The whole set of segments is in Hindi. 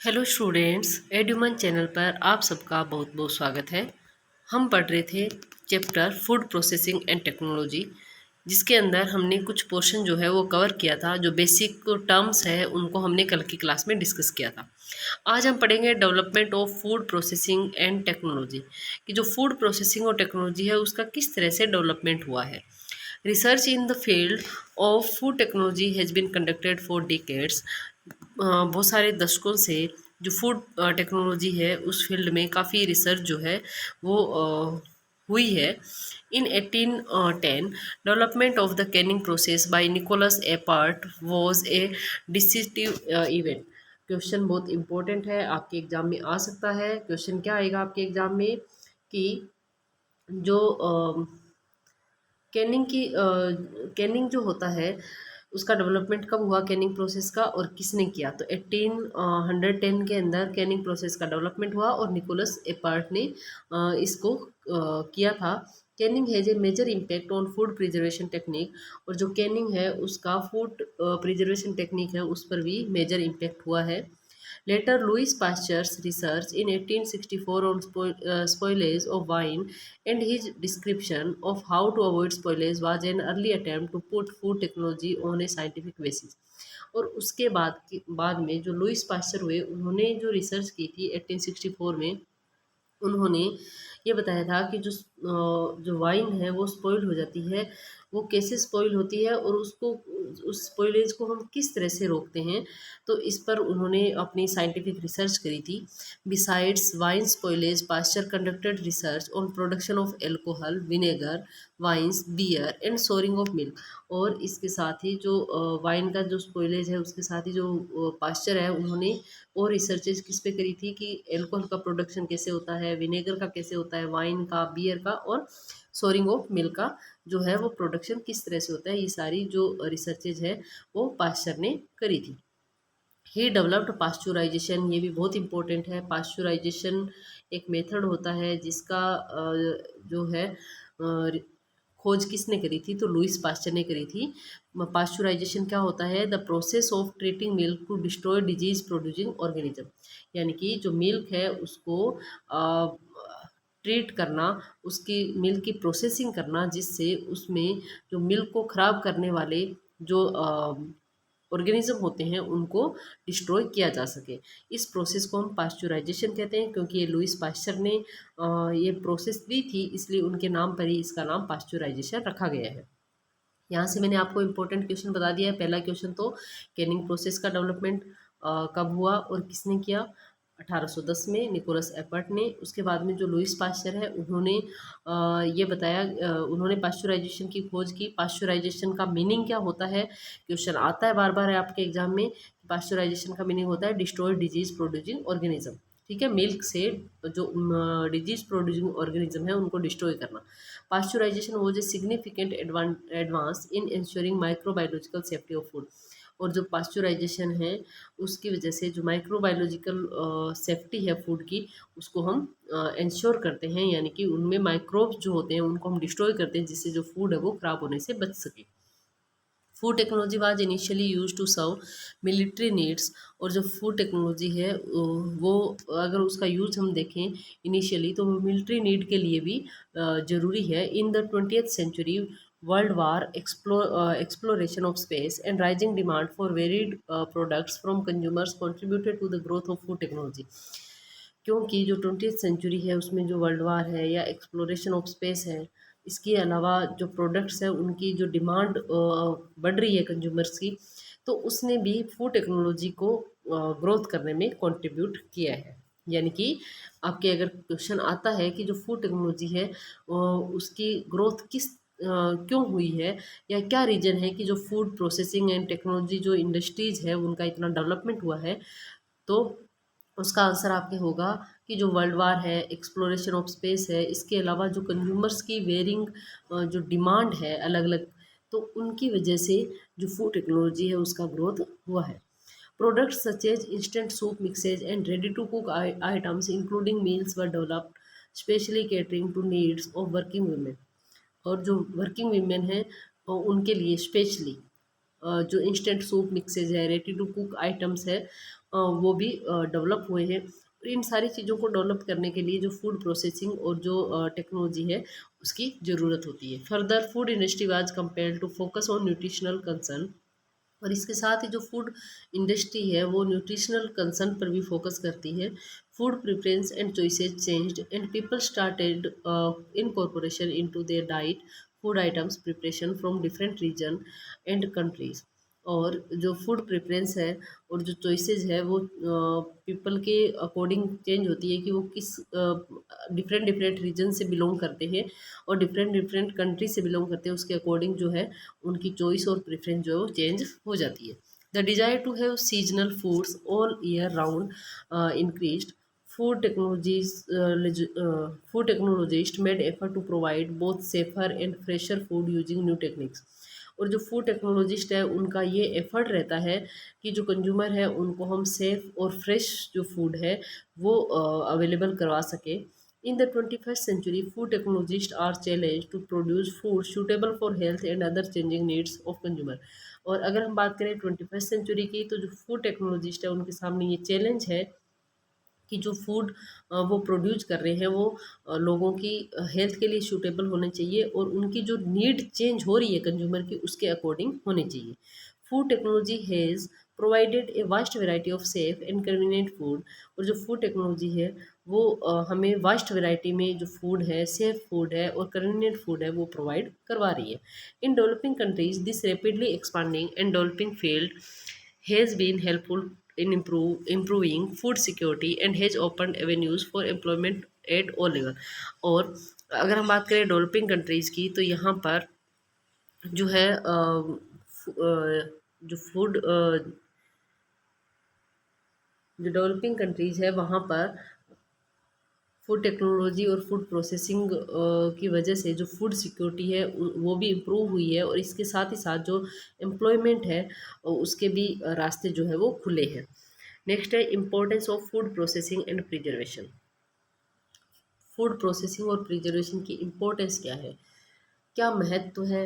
हेलो स्टूडेंट्स, एड्यूमन चैनल पर आप सबका बहुत बहुत स्वागत है। हम पढ़ रहे थे chapter food processing and technology, जिसके अंदर हमने कुछ पोर्शन जो है वो कवर किया था। जो बेसिक टर्म्स है उनको हमने कल की क्लास में डिस्कस किया था। आज हम पढ़ेंगे development of food processing and technology, कि जो फूड प्रोसेसिंग और टेक्नोलॉजी है उसका किस तरह से डेवलपमेंट हुआ है। Research in the field of food technology has been conducted for decades. बहुत सारे दशकों से जो फूड टेक्नोलॉजी है उस फील्ड में काफ़ी रिसर्च जो है वो हुई है। In 1810 development of the canning process by Nicolas Appert was a decisive event. Question बहुत इंपॉर्टेंट है, आपके एग्जाम में आ सकता है। क्वेश्चन क्या आएगा आपके एग्जाम में कि जो कैनिंग जो होता है उसका डेवलपमेंट कब हुआ, कैनिंग प्रोसेस का, और किसने किया। तो 1810 के अंदर कैनिंग प्रोसेस का डेवलपमेंट हुआ और निकोलस एपार्ट ने इसको किया था। Canning has a major impact on food preservation technique, और जो कैनिंग है उसका फूड प्रिजर्वेशन टेक्निक है उस पर भी मेजर इम्पैक्ट हुआ है। Later, Louis Pasteur's research in 1864 on spoilage of wine and his description of how to avoid spoilage was an early attempt to put food technology on a scientific basis. और उसके बाद में जो लुइस पास्चर हुए उन्होंने जो रिसर्च की थी 1864 में, उन्होंने ये बताया था कि जो वाइन है वो स्पॉइल हो जाती है, वो कैसे स्पॉइल होती है और उसको उस स्पॉइलेज को हम किस तरह से रोकते हैं। तो इस पर उन्होंने अपनी साइंटिफिक रिसर्च करी थी। Besides wine spoilage, Pasteur conducted research on production of alcohol, vinegar, wines, beer and souring of milk. और इसके साथ ही जो वाइन का जो स्पॉइलेज है उसके साथ ही जो पास्चर है, उन्होंने और रिसर्चेज किस पे करी थी कि एल्कोहल का प्रोडक्शन कैसे होता है, विनेगर का कैसे होता है, वाइन का, बियर का, और सोरिंग ऑफ मिल्क का जो है वो प्रोडक्शन किस तरह से होता है। ये सारी जो रिसर्चेज है वो पास्चर ने करी थी। ही डेवलप्ड पास्चुराइजेशन, ये भी बहुत इंपॉर्टेंट है। पास्चुराइजेशन एक मेथड होता है जिसका जो है खोज किसने करी थी, तो लुइस पास्चर ने करी थी। पास्चुराइजेशन क्या होता है? The process of treating milk to destroy disease producing organism, यानी कि जो मिल्क है उसको ट्रीट करना, उसकी मिल्क की प्रोसेसिंग करना, जिससे उसमें जो मिल्क को ख़राब करने वाले जो ऑर्गेनिज्म होते हैं उनको डिस्ट्रॉय किया जा सके। इस प्रोसेस को हम पास्चुराइजेशन कहते हैं, क्योंकि ये लुइस पास्चर ने ये प्रोसेस दी थी, इसलिए उनके नाम पर ही इसका नाम पास्चुराइजेशन रखा गया है। यहाँ से मैंने आपको इम्पोर्टेंट क्वेश्चन बता दिया है। पहला क्वेश्चन तो कैनिंग प्रोसेस का डेवलपमेंट कब हुआ और किसने किया? 1810 में निकोलस एपर्ट ने। उसके बाद में जो लुइस पास्चर है उन्होंने ये बताया, उन्होंने पास्चुराइजेशन की खोज की। पास्चुराइजेशन का मीनिंग क्या होता है? क्वेश्चन आता है बार बार है आपके एग्जाम में। पास्चुराइजेशन का मीनिंग होता है डिस्ट्रॉय डिजीज प्रोड्यूसिंग ऑर्गेनिज्म। ठीक है, मिल्क से जो डिजीज प्रोड्यूसिंग ऑर्गेनिज्म है उनको डिस्ट्रॉय करना। Pasteurisation was a significant advance in ensuring microbiological safety of food. और जो पास्चुराइजेशन है उसकी वजह से जो माइक्रोबायोलॉजिकल सेफ्टी है फूड की, उसको हम इंश्योर करते हैं, यानी कि उनमें माइक्रोब्स जो होते हैं उनको हम डिस्ट्रॉय करते हैं, जिससे जो फूड है वो खराब होने से बच सके। Food technology was initially use to serve military needs. और जो फूड टेक्नोलॉजी है वो अगर उसका यूज हम देखें इनिशियली, तो वो मिलिट्री नीड के लिए भी ज़रूरी है। In the 20th century, world war, exploration of space and rising demand for varied products from consumers contributed to the growth of food technology. क्योंकि जो 20th सेंचुरी है उसमें जो वर्ल्ड वार है या एक्सप्लोरेशन ऑफ स्पेस है, इसके अलावा जो प्रोडक्ट्स हैं उनकी जो डिमांड बढ़ रही है कंज्यूमर्स की, तो उसने भी फूड टेक्नोलॉजी को ग्रोथ करने में कंट्रीब्यूट किया है। यानी कि आपके अगर क्वेश्चन आता है कि जो फूड टेक्नोलॉजी है उसकी ग्रोथ क्यों हुई है, या क्या रीज़न है कि जो फूड प्रोसेसिंग एंड टेक्नोलॉजी जो इंडस्ट्रीज़ है उनका इतना डेवलपमेंट हुआ है, तो उसका आंसर आपके होगा कि जो वर्ल्ड वार है, एक्सप्लोरेशन ऑफ स्पेस है, इसके अलावा जो कंज्यूमर्स की वेरिंग जो डिमांड है अलग अलग, तो उनकी वजह से जो फूड टेक्नोलॉजी है उसका ग्रोथ हुआ है। Products such as instant soup mixes and ready to cook items including meals were developed specially catering to needs of working women. और जो वर्किंग वीमेन हैं उनके लिए स्पेशली जो इंस्टेंट सूप मिक्सेज है, रेडी टू कुक आइटम्स है, वो भी डेवलप हुए हैं। इन सारी चीज़ों को डेवलप करने के लिए जो फूड प्रोसेसिंग और जो टेक्नोलॉजी है उसकी ज़रूरत होती है। Further food industry was compared to focus on nutritional concern, और इसके साथ ही जो फूड इंडस्ट्री है वो न्यूट्रिशनल कंसर्न पर भी फोकस करती है। Food preference and choices changed and people started incorporation into their diet food items preparation from different region and countries. और जो फूड प्रेफरेंस है और जो चॉइसेस है वो पीपल के अकॉर्डिंग चेंज होती है कि वो किस डिफरेंट डिफरेंट रीजन से बिलोंग करते हैं और डिफरेंट डिफरेंट कंट्री से बिलोंग करते हैं, उसके अकॉर्डिंग जो है उनकी चॉइस और प्रेफरेंस जो है वो चेंज हो जाती है। The desire to have seasonal foods all year round increased. Food technologies, food technologists made effort to provide both safer and fresher food using new techniques. और जो फूड टेक्नोलॉजिस्ट है उनका ये एफर्ट रहता है कि जो कंज्यूमर है उनको हम सेफ और फ्रेश जो फूड है वो अवेलेबल करवा सके। In the 21st century food technologist are challenge to produce food suitable for health and other changing needs of consumer. और अगर हम बात करें 21st सेंचुरी की, तो जो फूड टेक्नोलॉजिस्ट है उनके सामने ये चैलेंज है कि जो फूड वो प्रोड्यूस कर रहे हैं वो लोगों की हेल्थ के लिए सूटेबल होने चाहिए और उनकी जो नीड चेंज हो रही है कंज्यूमर की उसके अकॉर्डिंग होने चाहिए। Food technology has provided a vast variety of safe and convenient food. और जो फूड टेक्नोलॉजी है वो हमें वास्ट वेराइटी में जो फूड है, सेफ फूड है और कन्वीनियंट फूड है वो प्रोवाइड करवा रही है। In developing countries this rapidly expanding and developing field has been helpful in improving food security and has opened avenues for employment at all level। और अगर हम बात करें डेवलपिंग कंट्रीज़ की, तो यहाँ पर जो है जो फूड जो डेवलपिंग कंट्रीज़ है वहाँ पर फूड टेक्नोलॉजी और फूड प्रोसेसिंग की वजह से जो फूड सिक्योरिटी है वो भी इम्प्रूव हुई है, और इसके साथ ही साथ जो एम्प्लॉयमेंट है उसके भी रास्ते जो है वो खुले हैं। नेक्स्ट है importance of food processing and preservation. Food processing और प्रिजर्वेशन की इम्पोर्टेंस क्या है, क्या महत्व है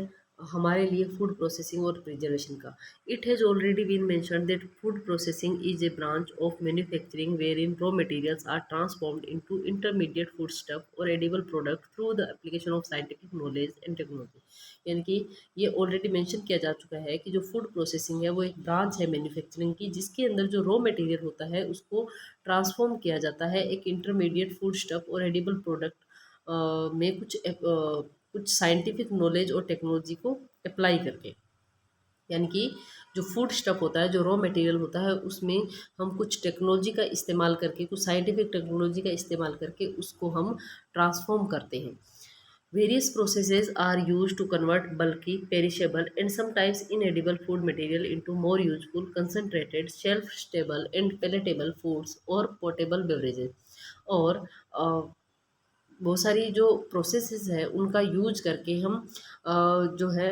हमारे लिए फूड प्रोसेसिंग और प्रिजर्वेशन का। It has already been mentioned that food processing is a branch of manufacturing wherein raw materials are transformed into intermediate food stuff और edible product through the application of scientific knowledge and technology. यानी कि ये ऑलरेडी मेंशन किया जा चुका है कि जो फूड प्रोसेसिंग है वो एक ब्रांच है मैन्युफैक्चरिंग की, जिसके अंदर जो रॉ मटेरियल होता है उसको ट्रांसफॉर्म किया जाता है एक इंटरमीडिएट फूड स्टफ और एडिबल प्रोडक्ट में कुछ साइंटिफिक नॉलेज और टेक्नोलॉजी को अप्लाई करके। यानी कि जो फूड स्टफ होता है, जो रॉ मटेरियल होता है, उसमें हम कुछ टेक्नोलॉजी का इस्तेमाल करके, कुछ साइंटिफिक टेक्नोलॉजी का इस्तेमाल करके उसको हम ट्रांसफॉर्म करते हैं। Various processes are used to convert bulky perishable and sometimes inedible food material into more useful concentrated shelf stable and palatable foods और पोर्टेबल बेवरेजेस। और बहुत सारी जो प्रोसेसेस है उनका यूज करके हम जो है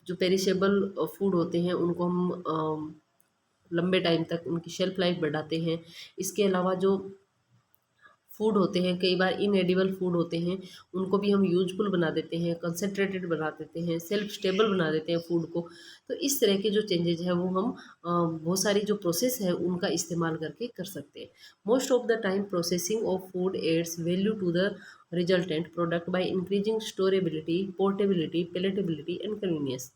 जो पेरिशेबल फूड होते हैं उनको हम लंबे टाइम तक उनकी शेल्फ लाइफ बढ़ाते हैं। इसके अलावा जो फूड होते हैं, कई बार इनएडिबल फूड होते हैं, उनको भी हम यूजफुल बना देते हैं, कंसनट्रेटेड बना देते हैं, सेल्फ स्टेबल बना देते हैं फूड को। तो इस तरह के जो चेंजेज है वो हम बहुत सारी जो प्रोसेस है उनका इस्तेमाल करके कर सकते हैं। Most of the time processing of food adds value to the resultant product by increasing storability, portability, palatability and convenience.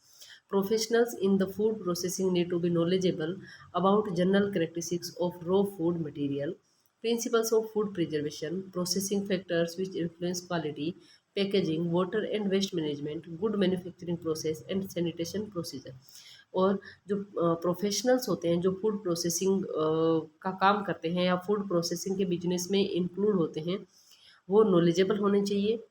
Professionals in the food processing need to be knowledgeable about general characteristics of raw food material, principles of food preservation, processing factors which influence quality, packaging, water and waste management, good manufacturing process and sanitation procedure। और जो प्रोफेशनल्स होते हैं जो फूड प्रोसेसिंग का काम करते हैं या फूड प्रोसेसिंग के बिजनेस में इंक्लूड होते हैं, वो नॉलेजेबल होने चाहिए।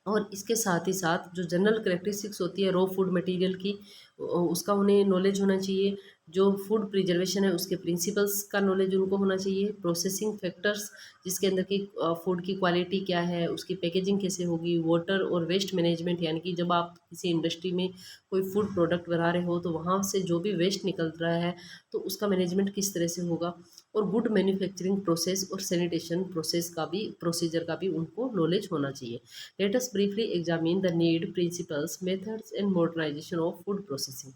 और इसके साथ ही साथ जो जनरल करेक्टरिस्टिक्स होती है रॉ फूड मटेरियल की, उसका उन्हें नॉलेज होना चाहिए। जो फूड प्रिजर्वेशन है उसके प्रिंसिपल्स का नॉलेज उनको होना चाहिए। प्रोसेसिंग फैक्टर्स जिसके अंदर की फूड की क्वालिटी क्या है, उसकी पैकेजिंग कैसे होगी, वाटर और वेस्ट मैनेजमेंट, यानी कि जब आप किसी इंडस्ट्री में कोई फूड प्रोडक्ट बना रहे हो तो वहाँ से जो भी वेस्ट निकल रहा है तो उसका मैनेजमेंट किस तरह से होगा। और गुड मैन्युफैक्चरिंग प्रोसेस और सैनिटेशन प्रोसीजर का भी उनको नॉलेज होना चाहिए। Let us briefly examine the need, principles, methods and modernization of food processing.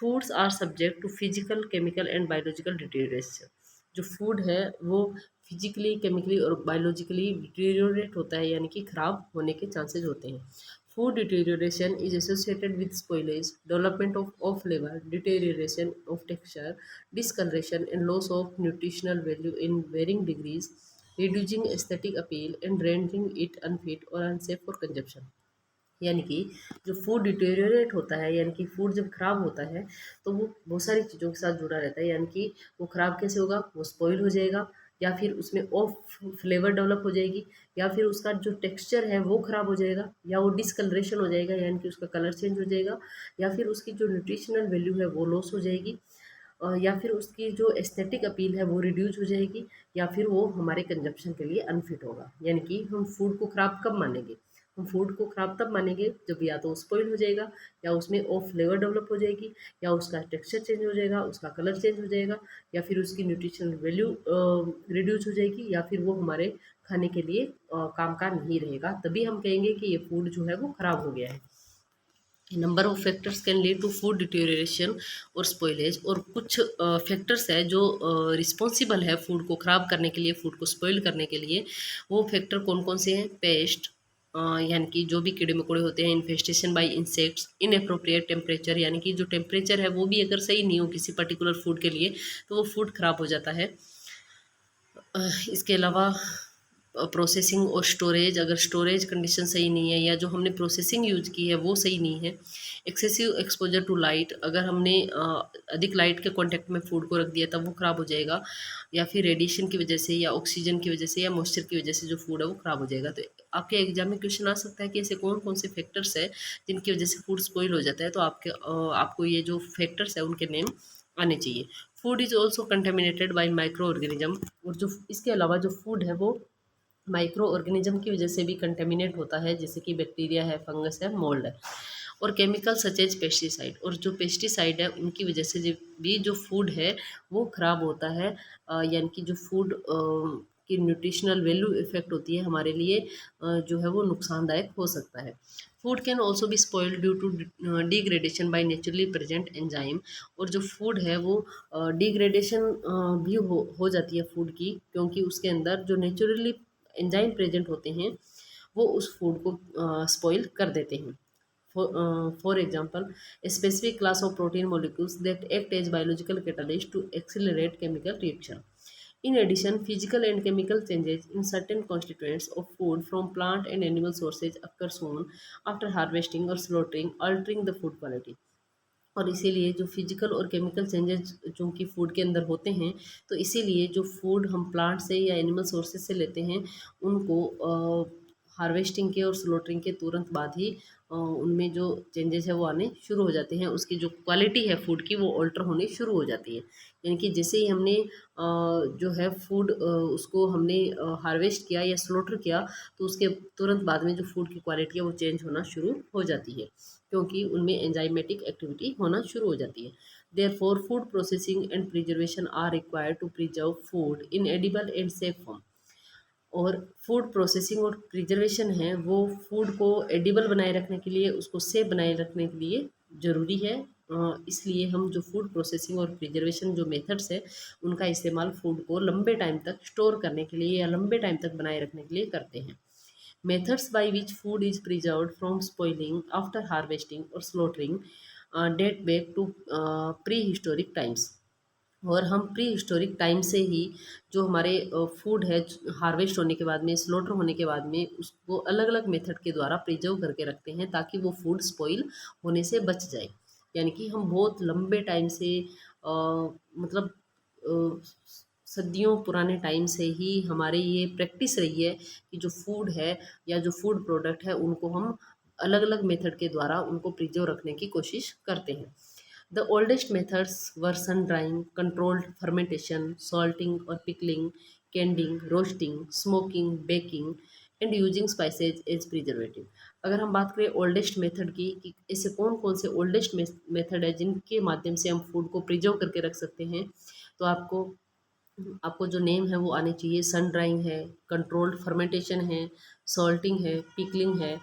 Foods are subject to physical chemical and biological deterioration. जो फूड है वो फिजिकली केमिकली और बायोलॉजिकली डिटीरियोरेट होता है, यानी कि खराब होने के चांसेस होते हैं। Food deterioration is associated with spoilage, development of flavour, deterioration of texture, discoloration and loss of nutritional value in varying degrees, reducing aesthetic appeal and rendering it unfit or unsafe for consumption। यानी कि जो फूड डिटेरियोरेट होता है, यानी कि फूड जब खराब होता है तो वो बहुत सारी चीज़ों के साथ जुड़ा रहता है। यानी कि वो खराब कैसे होगा, वो स्पॉइल हो जाएगा, या फिर उसमें ऑफ फ्लेवर डेवलप हो जाएगी, या फिर उसका जो टेक्सचर है वो खराब हो जाएगा, या वो डिसकलरेशन हो जाएगा, यानी कि उसका कलर चेंज हो जाएगा, या फिर उसकी जो न्यूट्रिशनल वैल्यू है वो लॉस हो जाएगी, या फिर उसकी जो एस्थेटिक अपील है वो रिड्यूस हो जाएगी, या फिर वो हमारे कंजप्शन के लिए अनफिट होगा। यानी कि हम फूड को ख़राब कब मानेंगे, हम फूड को ख़राब तब मानेंगे जब या तो स्पॉइल हो जाएगा, या उसमें ऑफ फ्लेवर डेवलप हो जाएगी, या उसका टेक्सचर चेंज हो जाएगा, उसका कलर चेंज हो जाएगा, या फिर उसकी न्यूट्रिशनल वैल्यू रिड्यूस हो जाएगी, या फिर वो हमारे खाने के लिए काम का नहीं रहेगा। तभी हम कहेंगे कि ये फूड जो है वो ख़राब हो गया है। Number of factors can lead to food deterioration और स्पॉइलेज। और कुछ फैक्टर्स है जो रिस्पॉन्सिबल है फूड को ख़राब करने के लिए, फूड को स्पॉइल करने के लिए। वो फैक्टर कौन कौन से हैं? पेस्ट, यानी कि जो भी कीड़े मकोड़े होते हैं, infestation bye insects, inappropriate temperature, यानी कि जो टेम्परेचर है वो भी अगर सही नहीं हो किसी पर्टिकुलर फूड के लिए तो वो फूड ख़राब हो जाता है। इसके अलावा प्रोसेसिंग और स्टोरेज, अगर स्टोरेज कंडीशन सही नहीं है या जो हमने प्रोसेसिंग यूज की है वो सही नहीं है। एक्सेसिव एक्सपोजर टू लाइट, अगर हमने अधिक लाइट के कांटेक्ट में फूड को रख दिया तब वो ख़राब हो जाएगा, या फिर रेडिएशन की वजह से, या ऑक्सीजन की वजह से, या मॉइस्चर की वजह से जो फूड है वो ख़राब हो जाएगा। तो आपके एग्जाम में क्वेश्चन आ सकता है कि ऐसे कौन कौन से फैक्टर्स है जिनकी वजह से फूड स्पॉइल हो जाता है। तो आपको ये जो फैक्टर्स है उनके नेम आने चाहिए। Food is also contaminated by micro organism, और जो इसके अलावा जो फूड है वो माइक्रो ऑर्गेनिज्म की वजह से भी कंटेमिनेट होता है, जैसे कि बैक्टीरिया है, फंगस है, मोल्ड है। और केमिकल सच एज पेस्टिसाइड, और जो पेस्टिसाइड है उनकी वजह से भी जो फूड है वो ख़राब होता है। यानी कि जो फूड की न्यूट्रिशनल वैल्यू इफेक्ट होती है हमारे लिए, जो है वो नुकसानदायक हो सकता है। Food can also be spoiled due to degradation by naturally present enzyme, और जो फूड है वो डिग्रेडेशन भी हो जाती है फूड की, क्योंकि उसके अंदर जो नेचुरली एंजाइम प्रेजेंट होते हैं वो उस फूड को स्पॉइल कर देते हैं। For example, a specific class of protein molecules that act as biological catalyst to accelerate chemical reaction. In addition, physical and chemical changes in certain constituents of food from plant and animal sources occur soon after harvesting or slaughtering, altering the food quality. और इसीलिए जो फिजिकल और केमिकल चेंजेस जो कि फूड के अंदर होते हैं, तो इसीलिए जो फूड हम प्लांट से या एनिमल सोर्सेज से लेते हैं उनको हार्वेस्टिंग के और स्लोटरिंग के तुरंत बाद ही उनमें जो चेंजेस है वो आने शुरू हो जाते हैं, उसकी जो क्वालिटी है फूड की वो ऑल्टर होनी शुरू हो जाती है। यानी कि जैसे ही हमने जो है फूड उसको हमने हार्वेस्ट किया या स्लोटर किया, तो उसके तुरंत बाद में जो फूड की क्वालिटी है वो चेंज होना शुरू हो जाती है, क्योंकि उनमें एंजाइमेटिक एक्टिविटी होना शुरू हो जाती है। Therefore food processing and preservation are required to preserve food in edible and safe form. और फूड प्रोसेसिंग और प्रिजर्वेशन है वो फूड को एडिबल बनाए रखने के लिए, उसको सेफ बनाए रखने के लिए ज़रूरी है। इसलिए हम जो फूड प्रोसेसिंग और प्रिजर्वेशन जो मेथड्स है उनका इस्तेमाल फूड को लंबे टाइम तक स्टोर करने के लिए या लंबे टाइम तक बनाए रखने के लिए करते हैं। Methods by which food is preserved from spoiling after harvesting or slaughtering date back to prehistoric times। और हम प्री हिस्टोरिक टाइम से ही जो हमारे फूड है हार्वेस्ट होने के बाद में, स्लोटर होने के बाद में, उसको अलग अलग मेथड के द्वारा प्रिजर्व करके रखते हैं ताकि वो फूड स्पॉइल होने से बच जाए। यानी कि हम बहुत लंबे टाइम से मतलब सदियों पुराने टाइम से ही हमारे ये प्रैक्टिस रही है कि जो फूड है या जो फूड प्रोडक्ट है उनको हम अलग अलग मेथड के द्वारा उनको प्रिजर्व रखने की कोशिश करते हैं। The oldest methods were sun drying, controlled fermentation, salting or pickling, candying, roasting, smoking, baking and using spices as preservative। अगर हम बात करें ओल्डेस्ट मेथड की कि ऐसे कौन कौन से ओल्डेस्ट मेथड है जिनके माध्यम से हम फूड को प्रिजर्व करके रख सकते हैं, तो आपको आपको जो नेम है वो आने चाहिए। सन ड्राइंग है, कंट्रोल्ड फर्मेंटेशन है, सॉल्टिंग है, पिकलिंग है,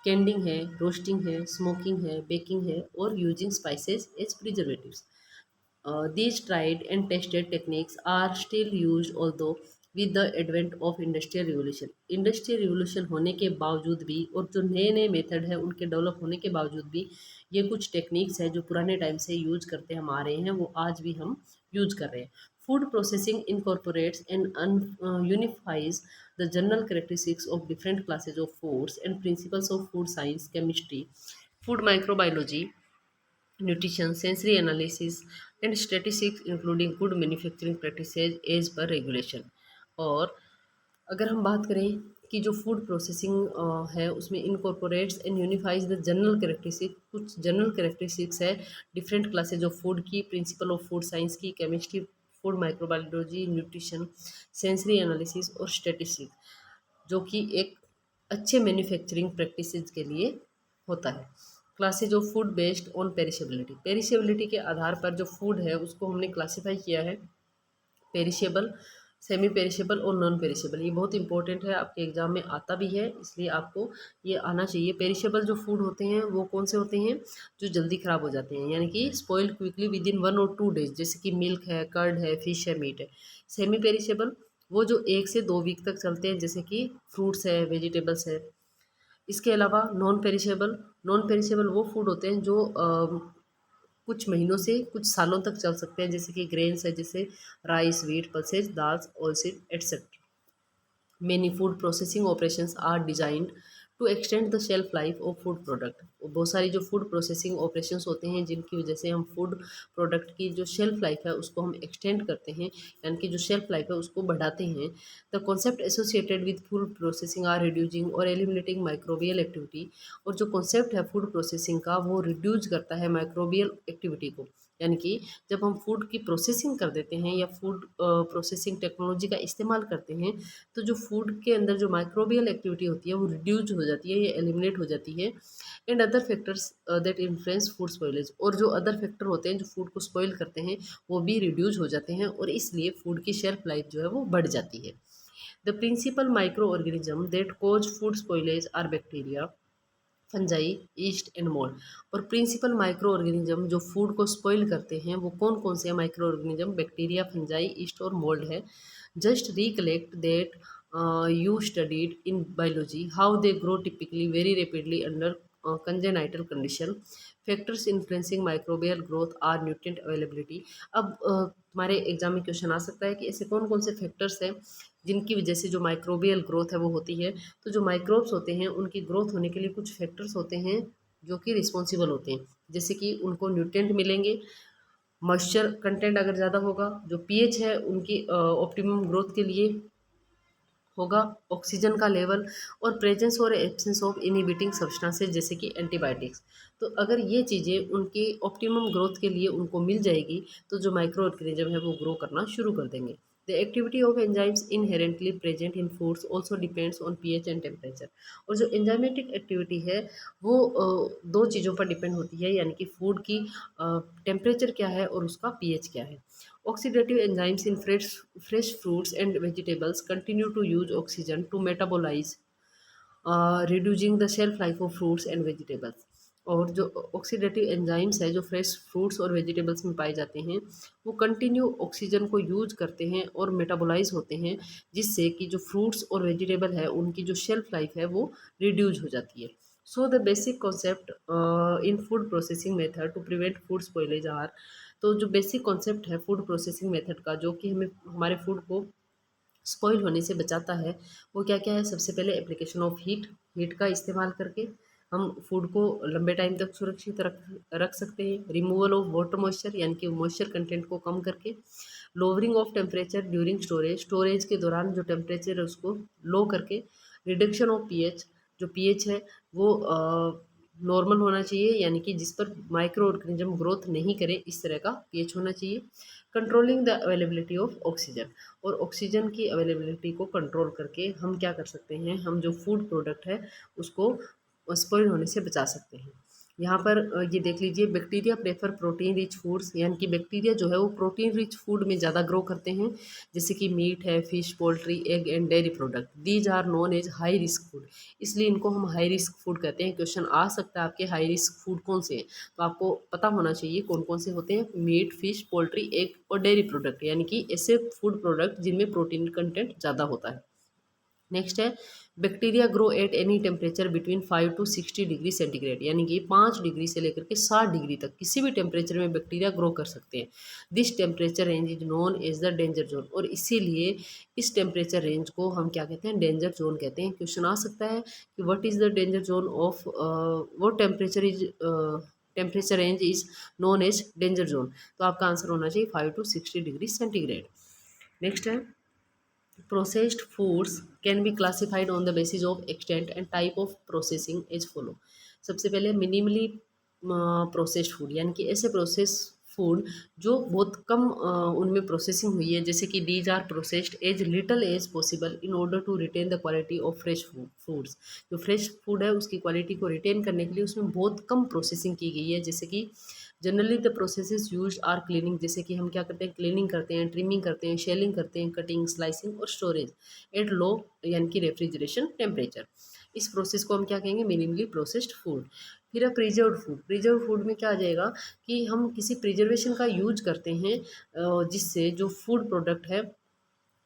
कैंडिंग है, रोस्टिंग है, स्मोकिंग है, बेकिंग है और using spices as preservatives. These tried and tested techniques are still used although with the advent of industrial revolution. Industrial revolution होने के बावजूद भी और जो नए नए मेथड है उनके डेवलप होने के बावजूद भी ये कुछ टेक्निक्स है जो पुराने टाइम से यूज करते हम आ रहे हैं वो आज भी हम यूज कर रहे हैं. Food processing incorporates and unifies the general characteristics of different classes of foods and principles of food science, chemistry, food microbiology, nutrition, sensory analysis, and statistics including good manufacturing practices as per regulation. और अगर हम बात करें कि जो फूड प्रोसेसिंग है उसमें incorporates and unifies the general characteristic, कुछ जनरल करेक्टरिस्टिक्स है डिफरेंट क्लासेज ऑफ फूड की, प्रिंसिपल ऑफ फूड साइंस की, chemistry, food microbiology, nutrition, sensory analysis और स्टेटिस्टिक्स, जो कि एक अच्छे मैन्युफैक्चरिंग प्रैक्टिसेस के लिए होता है. Classes of food based on perishability, perishability के आधार पर जो फूड है उसको हमने क्लासीफाई किया है पेरिशेबल, सेमी पेरिशेबल और नॉन पेरिशेबल. ये बहुत इंपॉर्टेंट है, आपके एग्जाम में आता भी है इसलिए आपको ये आना चाहिए. पेरिशेबल जो फूड होते हैं वो कौन से होते हैं, जो जल्दी ख़राब हो जाते हैं यानी कि स्पॉइल्ड क्विकली विद इन 1 और 2 डेज, जैसे कि मिल्क है, कर्ड है, फिश है, मीट है. सेमी पेरिशेबल वो जो 1 से 2 वीक तक चलते हैं, जैसे कि फ्रूट्स है, वेजिटेबल्स है. इसके अलावा नॉन पेरिशेबल, नॉन पेरिशेबल वो फूड होते हैं जो कुछ महीनों से कुछ सालों तक चल सकते हैं, जैसे कि ग्रेन्स है, जैसे rice, wheat, pulses, dals, oilseed etcetera. Many food processing operations are designed to extend the shelf life of food product. बहुत सारी जो फूड प्रोसेसिंग ऑपरेशंस होते हैं जिनकी वजह से हम फूड प्रोडक्ट की जो शेल्फ लाइफ है उसको हम एक्सटेंड करते हैं, यानी कि जो शेल्फ लाइफ है उसको बढ़ाते हैं. The concept associated with food processing are reducing और एलिमिनेटिंग माइक्रोबियल एक्टिविटी. और जो कॉन्सेप्ट है फूड प्रोसेसिंग का वो रिड्यूस करता है माइक्रोबियल एक्टिविटी को, यानी कि जब हम फूड की प्रोसेसिंग कर देते हैं या फूड प्रोसेसिंग टेक्नोलॉजी का इस्तेमाल करते हैं तो जो फूड के अंदर जो माइक्रोबियल एक्टिविटी होती है वो रिड्यूज हो जाती है या एलिमिनेट हो जाती है. And other factors that influence food spoilage, और जो अदर फैक्टर होते हैं जो फूड को स्पॉइल करते हैं वो भी रिड्यूज हो जाते हैं और इसलिए फूड की शेल्फ लाइफ जो है वो बढ़ जाती है. The principal micro organism that cause food spoilage are bacteria, fungi, yeast and mould. और प्रिंसिपल माइक्रो ऑर्गेनिज्म जो फूड को स्पॉइल करते हैं वो कौन कौन से micro organism, bacteria, fungi, yeast और मोल्ड है. Just recollect that you studied in biology how they grow typically very rapidly under congenital condition. Factors influencing microbial growth are nutrient availability. अब तुम्हारे एग्जाम में क्वेश्चन आ सकता है कि ऐसे कौन कौन से फैक्टर्स हैं जिनकी वजह से जो माइक्रोबियल ग्रोथ है वो होती है. तो जो माइक्रोब्स होते हैं उनकी ग्रोथ होने के लिए कुछ फैक्टर्स होते हैं जो कि रिस्पॉन्सिबल होते हैं, जैसे कि उनको न्यूट्रिएंट मिलेंगे, मॉइस्चर कंटेंट अगर ज़्यादा होगा, जो पीएच है उनकी ऑप्टिमम ग्रोथ के लिए होगा, ऑक्सीजन का लेवल और प्रेजेंस और एब्सेंस ऑफ इनहिबिटिंग सब्सटेंसेस जैसे कि एंटीबायोटिक्स. तो अगर ये चीज़ें उनकी ऑप्टिमम ग्रोथ के लिए उनको मिल जाएगी तो जो माइक्रो ऑर्गेनिज्म है वो ग्रो करना शुरू कर देंगे. The activity of enzymes inherently present in foods also depends on pH and temperature. और जो एंजाइमेटिक एक्टिविटी है वो दो चीज़ों पर डिपेंड होती है, यानी कि फूड की टेम्परेचर क्या है और उसका पीएच क्या है. Oxidative enzymes in fresh fruits and vegetables continue to use oxygen to metabolize, reducing the shelf life of fruits and vegetables. और जो ऑक्सीडेटिव एंजाइम्स है जो फ्रेश फ्रूट्स और वेजिटेबल्स में पाए जाते हैं वो कंटिन्यू ऑक्सीजन को यूज करते हैं और मेटाबोलाइज होते हैं, जिससे कि जो फ्रूट्स और वेजिटेबल है उनकी जो शेल्फ लाइफ है वो रिड्यूज हो जाती है. So the basic concept in food processing method to prevent food spoilage are. तो जो बेसिक कॉन्सेप्ट है फूड प्रोसेसिंग मेथड का जो कि हमें हमारे फूड को स्पॉइल होने से बचाता है वो क्या क्या है. सबसे पहले एप्लीकेशन ऑफ हीट, हीट का इस्तेमाल करके हम फूड को लंबे टाइम तक सुरक्षित रख सकते हैं. रिमूवल ऑफ वाटर मॉइस्चर यानी कि मॉइस्चर कंटेंट को कम करके. Lowering of temperature during storage, storage के दौरान जो टेम्परेचर है उसको लो करके. रिडक्शन ऑफ पीएच, जो पीएच है वो नॉर्मल होना चाहिए, यानी कि जिस पर माइक्रो ऑर्गेनिज्म ग्रोथ नहीं करे इस तरह का पीएच होना चाहिए. Controlling the availability of oxygen, और ऑक्सीजन की अवेलेबिलिटी को कंट्रोल करके हम क्या कर सकते हैं, हम जो फूड प्रोडक्ट है उसको स्पॉइल होने से बचा सकते हैं. यहाँ पर ये देख लीजिए, bacteria prefer protein rich foods, यानी कि बैक्टीरिया जो है वो प्रोटीन रिच फूड में ज़्यादा ग्रो करते हैं, जैसे कि मीट है, fish, poultry, egg and dairy product. These are known as high risk food, इसलिए इनको हम हाई रिस्क फूड कहते हैं। क्वेश्चन आ सकता है आपके हाई रिस्क फूड कौन से हैं, तो आपको पता होना चाहिए कौन कौन से होते हैं। मीट, फिश, पोल्ट्री, एग और डेयरी प्रोडक्ट, यानी कि ऐसे फूड प्रोडक्ट जिनमें प्रोटीन कंटेंट ज़्यादा होता है। नेक्स्ट है, bacteria grow at any temperature between 5 to 60 degree centigrade, यानी कि 5 डिग्री से लेकर के 60 डिग्री तक किसी भी टेम्परेचर में बैक्टीरिया ग्रो कर सकते हैं। This temperature range is known as the danger zone, और इसीलिए इस टेम्परेचर रेंज को हम क्या कहते हैं, डेंजर जोन कहते हैं। क्वेश्चन आ सकता है कि what is the danger zone of, वो temperature range is known as danger zone, तो आपका आंसर होना चाहिए 5 to 60 डिग्री सेंटीग्रेड। नेक्स्ट है, processed foods can be classified on the basis of extent and type of processing as follow। सबसे पहले मिनिमली प्रोसेस्ड फूड, यानी कि ऐसे प्रोसेस फूड जो बहुत कम उनमें प्रोसेसिंग हुई है, जैसे कि these are processed as little as possible in order to retain the quality of fresh foods. जो फ्रेश फूड है उसकी क्वालिटी को रिटेन करने के लिए उसमें बहुत कम प्रोसेसिंग की गई है, जैसे कि generally the processes use are cleaning, जैसे कि हम क्या करते हैं, क्लीनिंग करते हैं, ट्रिमिंग करते हैं, शेलिंग करते हैं, कटिंग, स्लाइसिंग और स्टोरेज एट लो, यानी कि रेफ्रिजरेशन टेम्परेचर। इस प्रोसेस को हम क्या कहेंगे, मिनिमली प्रोसेस्ड फूड। फिर है प्रिजर्व्ड फूड। प्रिजर्व्ड फूड में क्या आ जाएगा कि हम किसी प्रिजर्वेशन का यूज करते हैं जिससे जो फूड प्रोडक्ट है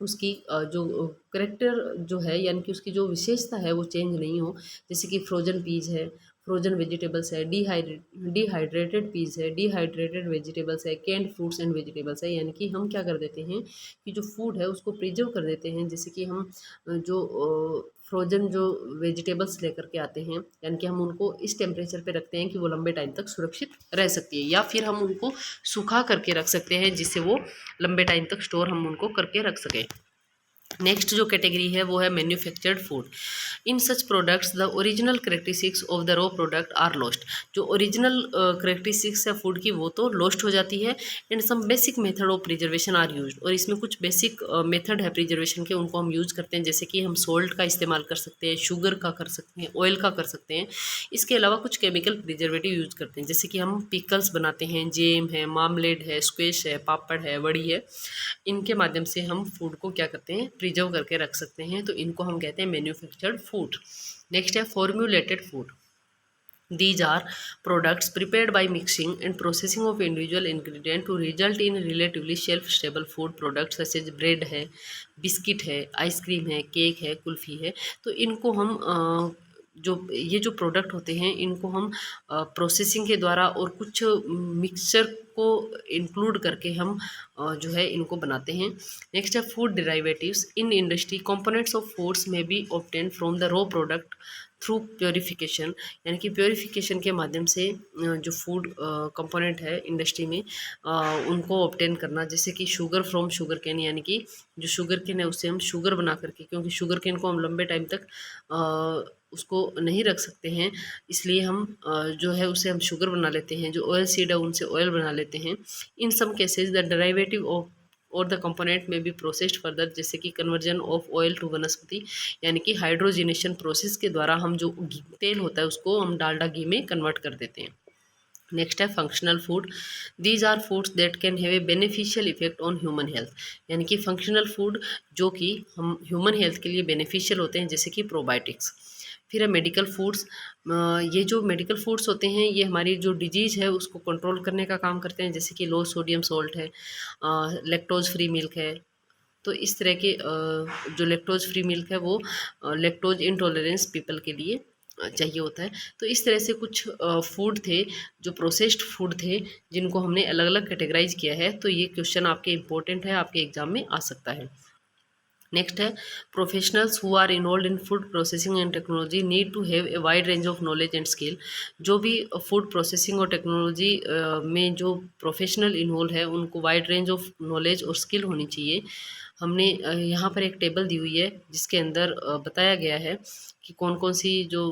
उसकी जो करेक्टर जो है, यानी कि उसकी जो विशेषता है वो चेंज नहीं हो, जैसे कि फ्रोजन पीज है, फ्रोजन वेजिटेबल्स है, डिहाइड्रेटेड पीस है, डिहाइड्रेटेड वेजिटेबल्स है, कैंड फ्रूट्स एंड वेजिटेबल्स है। यानी कि हम क्या कर देते हैं कि जो फूड है उसको प्रिजर्व कर देते हैं, जैसे कि हम जो फ्रोजन जो वेजिटेबल्स लेकर के आते हैं, यानी कि हम उनको इस टेम्परेचर पे रखते हैं कि वो लंबे टाइम तक सुरक्षित रह सकती है, या फिर हम उनको सूखा करके रख सकते हैं जिससे वो लंबे टाइम तक स्टोर हम उनको करके रख सकें। नेक्स्ट जो कैटेगरी है वो है manufactured food. In such products the original characteristics of the raw product are lost. जो ओरिजिनल करेक्टरिस्टिक्स है फूड की वो तो लॉस्ट हो जाती है, and some basic method of preservation are used, और इसमें कुछ बेसिक मेथड है प्रिजर्वेशन के, उनको हम यूज करते हैं, जैसे कि हम सोल्ट का इस्तेमाल कर सकते हैं, शुगर का कर सकते हैं, ऑयल का कर सकते हैं। इसके अलावा कुछ केमिकल प्रिजर्वेटिव यूज करते हैं, जैसे कि हम पिकल्स बनाते हैं, जेम है, मामलेड है, स्क्वेश है, पापड़ है, वड़ी है। इनके माध्यम से हम फूड को क्या करते हैं, प्रिजर्व करके रख सकते हैं, तो इनको हम कहते हैं मैन्युफैक्चर्ड फूड। नेक्स्ट है फॉर्म्यूलेटेड food. These are products prepared by mixing and processing of individual ingredient to result in relatively shelf stable food products such as bread है, बिस्किट है, आइसक्रीम है, केक है, कुल्फ़ी है। तो इनको हम जो ये जो प्रोडक्ट होते हैं इनको हम प्रोसेसिंग के द्वारा और कुछ मिक्सचर को इंक्लूड करके हम जो है इनको बनाते हैं। नेक्स्ट है food derivatives. In industry components of foods may be obtained from the raw product through purification, यानी कि प्योरीफिकेशन के माध्यम से जो फूड कंपोनेंट है इंडस्ट्री में उनको ऑब्टेन करना, जैसे कि शुगर फ्रॉम शुगर कैन, यानी कि जो शुगर कैन है उससे हम शुगर बना करके, क्योंकि शुगर कैन को हम लंबे टाइम तक उसको नहीं रख सकते हैं, इसलिए हम जो है उसे हम शुगर बना लेते हैं। जो ऑयल सीड है उनसे ऑयल बना लेते हैं। In some cases the derivative of और द कंपोनेंट में भी प्रोसेस्ड फर्दर, जैसे कि कन्वर्जन ऑफ ऑयल टू वनस्पति, यानी कि हाइड्रोजिनेशन प्रोसेस के द्वारा हम जो तेल होता है उसको हम डालडा घी में कन्वर्ट कर देते हैं। नेक्स्ट है functional food. These are foods that can have a beneficial effect on human health, यानी कि फंक्शनल फूड जो कि हम ह्यूमन हेल्थ के लिए बेनिफिशियल होते हैं, जैसे कि प्रोबायोटिक्स। फिर है मेडिकल फूड्स। ये जो मेडिकल फूड्स होते हैं ये हमारी जो डिजीज़ है उसको कंट्रोल करने का काम करते हैं, जैसे कि लो सोडियम सॉल्ट है, लैक्टोज फ्री मिल्क है। तो इस तरह के जो लैक्टोज फ्री मिल्क है वो लैक्टोज इंटॉलरेंस पीपल के लिए चाहिए होता है। तो इस तरह से कुछ फूड थे जो प्रोसेस्ड फूड थे जिनको हमने अलग अलग कैटेगराइज किया है, तो ये क्वेश्चन आपके इम्पोर्टेंट है, आपके एग्जाम में आ सकता है। नेक्स्ट है professionals who are involve in food processing and technology need to have a wide range of knowledge and skill. जो भी फूड प्रोसेसिंग और टेक्नोलॉजी में जो प्रोफेशनल इन्वॉल्व है उनको वाइड रेंज ऑफ नॉलेज और स्किल होनी चाहिए। हमने यहाँ पर एक टेबल दी हुई है जिसके अंदर बताया गया है कि कौन कौन सी जो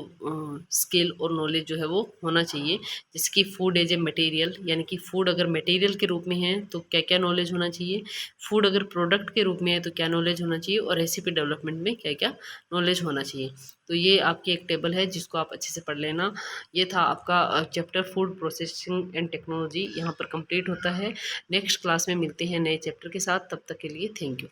स्किल और नॉलेज जो है वो होना चाहिए। जैसे कि फूड एज ए मटेरियल, यानी कि फूड अगर मटेरियल के रूप में है तो क्या क्या नॉलेज होना चाहिए, फूड अगर प्रोडक्ट के रूप में है तो क्या नॉलेज होना चाहिए, और रेसिपी डेवलपमेंट में क्या क्या नॉलेज होना चाहिए। तो ये आपकी एक टेबल है जिसको आप अच्छे से पढ़ लेना। ये था आपका chapter food processing and technology, यहाँ पर कंप्लीट होता है। नेक्स्ट क्लास में मिलते हैं नए चैप्टर के साथ, तब तक के लिए थैंक यू।